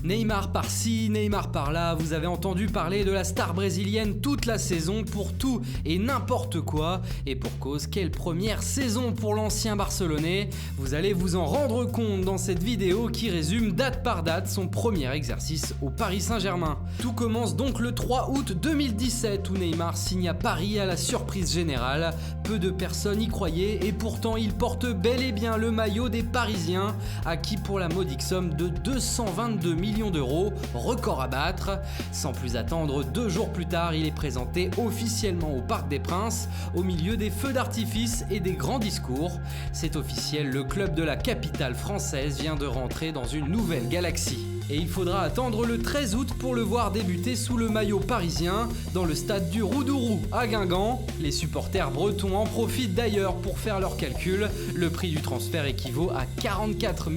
Neymar par-ci, Neymar par-là, vous avez entendu parler de la star brésilienne toute la saison pour tout et n'importe quoi. Et pour cause, quelle première saison pour l'ancien Barcelonais. Vous allez vous en rendre compte dans cette vidéo qui résume date par date son premier exercice au Paris Saint-Germain. Tout commence donc le 3 août 2017 où Neymar signe à Paris à la surprise générale. Peu de personnes y croyaient et pourtant il porte bel et bien le maillot des Parisiens, acquis pour la modique somme de 222 millions d'euros, record à battre. Sans plus attendre, 2 jours plus tard, il est présenté officiellement au Parc des Princes, au milieu des feux d'artifice et des grands discours. C'est officiel, le club de la capitale française vient de rentrer dans une nouvelle galaxie. Et il faudra attendre le 13 août pour le voir débuter sous le maillot parisien dans le stade du Roudourou à Guingamp. Les supporters bretons en profitent d'ailleurs pour faire leurs calculs. Le prix du transfert équivaut à 44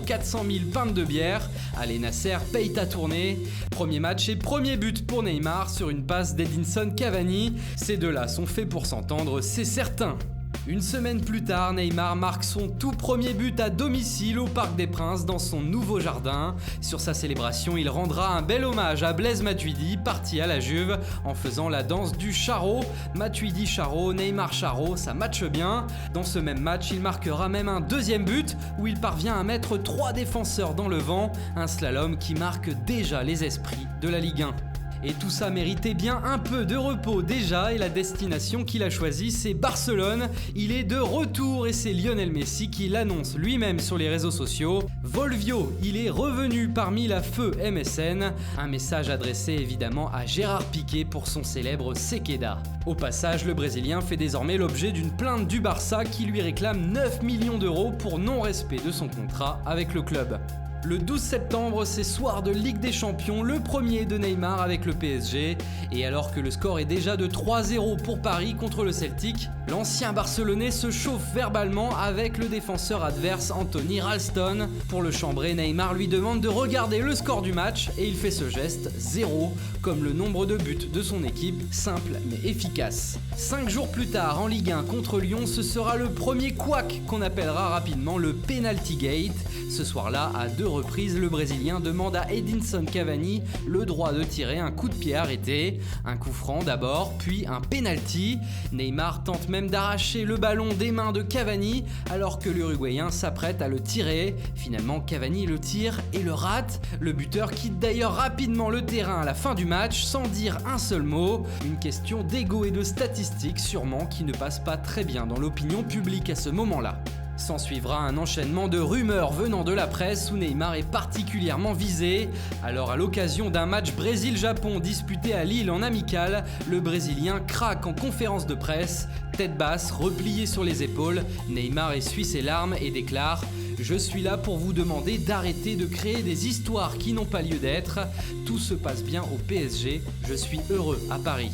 400 000 pintes de bière. Allez Nasser, paye ta tournée. Premier match et premier but pour Neymar sur une passe d'Edinson Cavani. Ces deux-là sont faits pour s'entendre, c'est certain. Une semaine plus tard, Neymar marque son tout premier but à domicile au Parc des Princes dans son nouveau jardin. Sur sa célébration, il rendra un bel hommage à Blaise Matuidi, parti à la Juve, en faisant la danse du charreau. Matuidi charreau, Neymar charreau, ça matche bien. Dans ce même match, il marquera même un deuxième but où il parvient à mettre 3 défenseurs dans le vent, un slalom qui marque déjà les esprits de la Ligue 1. Et tout ça méritait bien un peu de repos déjà et la destination qu'il a choisie c'est Barcelone. Il est de retour et c'est Lionel Messi qui l'annonce lui-même sur les réseaux sociaux. Volvio, il est revenu parmi la feu MSN. Un message adressé évidemment à Gérard Piqué pour son célèbre Sequeda. Au passage, le Brésilien fait désormais l'objet d'une plainte du Barça qui lui réclame 9 millions d'euros pour non-respect de son contrat avec le club. Le 12 septembre, c'est soir de Ligue des Champions, le premier de Neymar avec le PSG. Et alors que le score est déjà de 3-0 pour Paris contre le Celtic, l'ancien Barcelonais se chauffe verbalement avec le défenseur adverse Anthony Ralston. Pour le chambrer, Neymar lui demande de regarder le score du match et il fait ce geste, 0, comme le nombre de buts de son équipe, simple mais efficace. 5 jours plus tard, en Ligue 1 contre Lyon, ce sera le premier couac qu'on appellera rapidement le Penalty Gate. Ce soir-là, à 2 reprises, le Brésilien demande à Edinson Cavani le droit de tirer un coup de pied arrêté. Un coup franc d'abord, puis un penalty. Neymar tente même d'arracher le ballon des mains de Cavani alors que l'Uruguayen s'apprête à le tirer. Finalement, Cavani le tire et le rate. Le buteur quitte d'ailleurs rapidement le terrain à la fin du match sans dire un seul mot. Une question d'ego et de statistiques sûrement qui ne passe pas très bien dans l'opinion publique à ce moment-là. S'en suivra un enchaînement de rumeurs venant de la presse où Neymar est particulièrement visé. Alors à l'occasion d'un match Brésil-Japon disputé à Lille en amical, le Brésilien craque en conférence de presse. Tête basse, repliée sur les épaules, Neymar essuie ses larmes et déclare « Je suis là pour vous demander d'arrêter de créer des histoires qui n'ont pas lieu d'être. Tout se passe bien au PSG, je suis heureux à Paris ».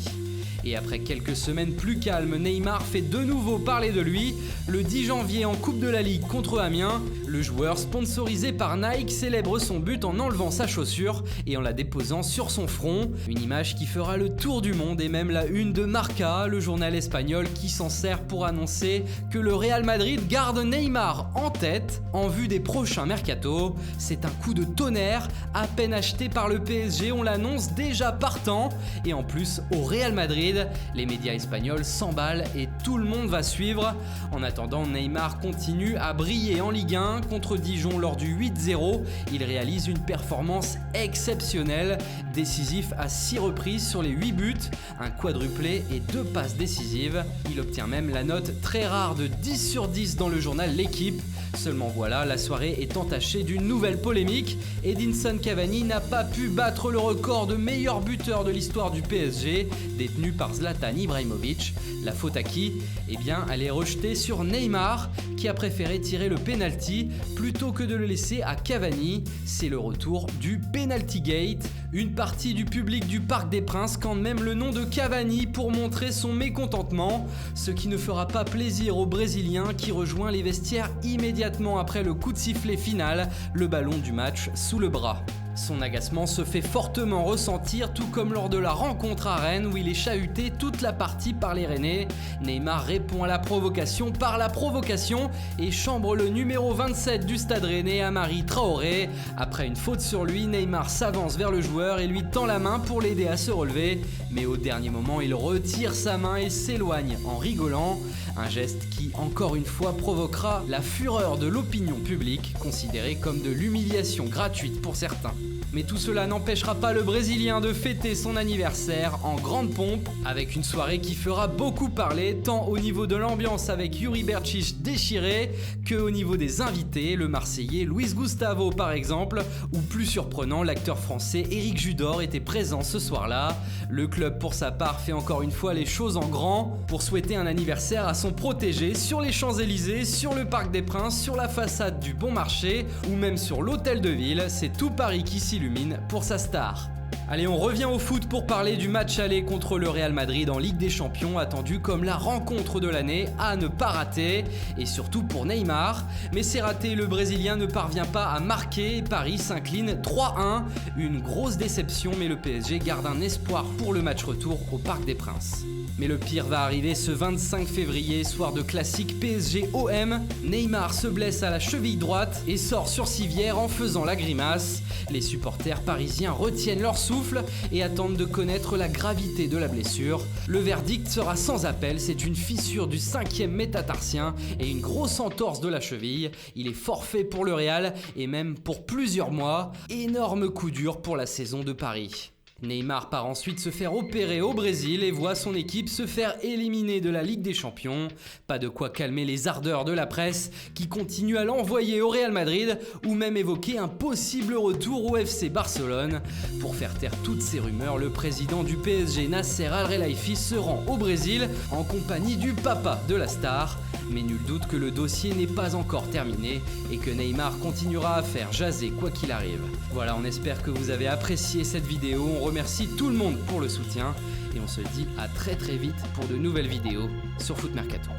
Et après quelques semaines plus calmes, Neymar fait de nouveau parler de lui. Le 10 janvier en Coupe de la Ligue contre Amiens, le joueur sponsorisé par Nike célèbre son but en enlevant sa chaussure et en la déposant sur son front. Une image qui fera le tour du monde et même la une de Marca, le journal espagnol qui s'en sert pour annoncer que le Real Madrid garde Neymar en tête en vue des prochains mercato. C'est un coup de tonnerre, à peine acheté par le PSG, on l'annonce déjà partant et en plus au Real Madrid. Les médias espagnols s'emballent et tout le monde va suivre. En attendant, Neymar continue à briller en Ligue 1 contre Dijon lors du 8-0. Il réalise une performance exceptionnelle, décisif à 6 reprises sur les 8 buts, un quadruplé et 2 passes décisives. Il obtient même la note très rare de 10 sur 10 dans le journal L'Équipe. Seulement voilà, la soirée est entachée d'une nouvelle polémique. Edinson Cavani n'a pas pu battre le record de meilleur buteur de l'histoire du PSG, détenu par Zlatan Ibrahimovic. La faute à qui ? Eh bien, elle est rejetée sur Neymar, qui a préféré tirer le penalty plutôt que de le laisser à Cavani. C'est le retour du Penalty Gate. Une partie du public du Parc des Princes scande même le nom de Cavani pour montrer son mécontentement, ce qui ne fera pas plaisir au Brésilien qui rejoint les vestiaires immédiatement après le coup de sifflet final, le ballon du match sous le bras. Son agacement se fait fortement ressentir, tout comme lors de la rencontre à Rennes où il est chahuté toute la partie par les Rennais. Neymar répond à la provocation par la provocation et chambre le numéro 27 du Stade Rennais, Amari Traoré. Après une faute sur lui, Neymar s'avance vers le joueur et lui tend la main pour l'aider à se relever. Mais au dernier moment, il retire sa main et s'éloigne en rigolant. Un geste qui, encore une fois, provoquera la fureur de l'opinion publique, considérée comme de l'humiliation gratuite pour certains. Mais tout cela n'empêchera pas le Brésilien de fêter son anniversaire en grande pompe, avec une soirée qui fera beaucoup parler, tant au niveau de l'ambiance avec Yuri Berčić déchiré, que au niveau des invités, le Marseillais Luis Gustavo par exemple, ou plus surprenant, l'acteur français Éric Judor était présent ce soir-là. Le club pour sa part fait encore une fois les choses en grand, pour souhaiter un anniversaire à son protégé sur les Champs-Élysées, sur le Parc des Princes, sur la façade du Bon Marché, ou même sur l'Hôtel de Ville, c'est tout Paris qui s'illumine pour sa star. Allez, on revient au foot pour parler du match aller contre le Real Madrid en Ligue des Champions, attendu comme la rencontre de l'année à ne pas rater, et surtout pour Neymar. Mais c'est raté, le Brésilien ne parvient pas à marquer et Paris s'incline 3-1. Une grosse déception, mais le PSG garde un espoir pour le match retour au Parc des Princes. Mais le pire va arriver ce 25 février, soir de classique PSG-OM. Neymar se blesse à la cheville droite et sort sur civière en faisant la grimace. Les supporters parisiens retiennent leur souffle et attendent de connaître la gravité de la blessure. Le verdict sera sans appel, c'est une fissure du 5e métatarsien et une grosse entorse de la cheville. Il est forfait pour le Real et même pour plusieurs mois. Énorme coup dur pour la saison de Paris. Neymar part ensuite se faire opérer au Brésil et voit son équipe se faire éliminer de la Ligue des Champions. Pas de quoi calmer les ardeurs de la presse qui continue à l'envoyer au Real Madrid ou même évoquer un possible retour au FC Barcelone. Pour faire taire toutes ces rumeurs, le président du PSG Nasser Al-Khelaifi se rend au Brésil en compagnie du papa de la star. Mais nul doute que le dossier n'est pas encore terminé et que Neymar continuera à faire jaser quoi qu'il arrive. Voilà, on espère que vous avez apprécié cette vidéo, on remercie tout le monde pour le soutien et on se dit à très vite pour de nouvelles vidéos sur Foot Mercato.